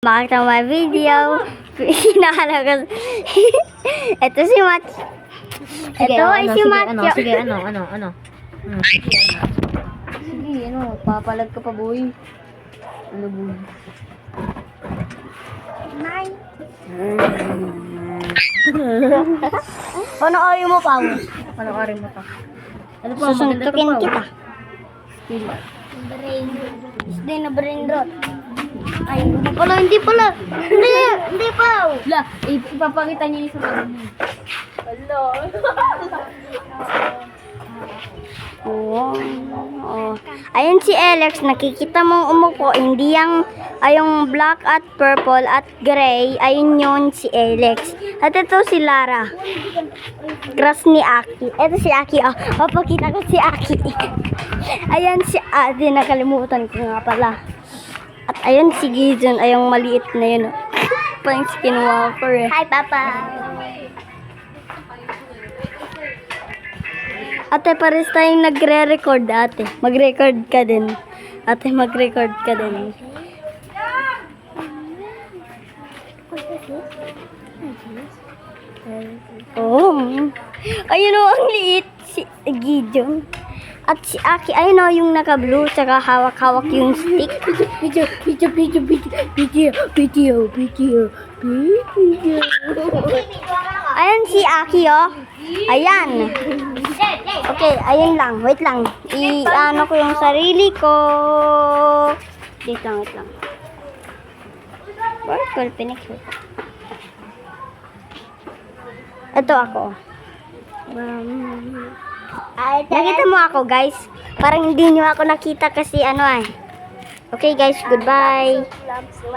Makita my video. Hinahanap ko. Ito si Mach. Ito ay si Macho. Sige, ano? Sige, papalag ka pa, boy. Ano, boy? Nine. Ano orin mo, Pao? Ano orin mo pa? Ano pa? Susuntukin kita. Skill. Brain. Isday na brain rot. Ay, hindi pala. Hindi pa. La, ipapakita niyo yung sa mga. Hello. Oh. Ayun si Alex, nakikita mong umupo, hindi yung black at purple at gray, ayun yun si Alex. At ito si Lara. Crush ni Aki. Ito si Aki, papakita ko si Aki. Ayan si Ate, nakalimutan ko nga pala. At ayun si Gideon, ayong maliit na yun. Pang skinwalker eh. Hi, Papa! Ate, pares tayong nagre-record, ate. Mag-record ka din. Ate, mag-record ka din. Oh. Ayun o, ang liit. Si Gideon. At si Aki, ayun o, yung naka-blue, tsaka hawak-hawak yung stick. Video. Ayan si Aki, oh. Ayan. Okay, ayun lang. Wait lang. I-ano ko yung sarili ko. Wait lang. Purple Phoenix. Ito ako. Nakita mo ako, guys. Parang hindi nyo ako nakita kasi ano eh. Okay, guys. Goodbye.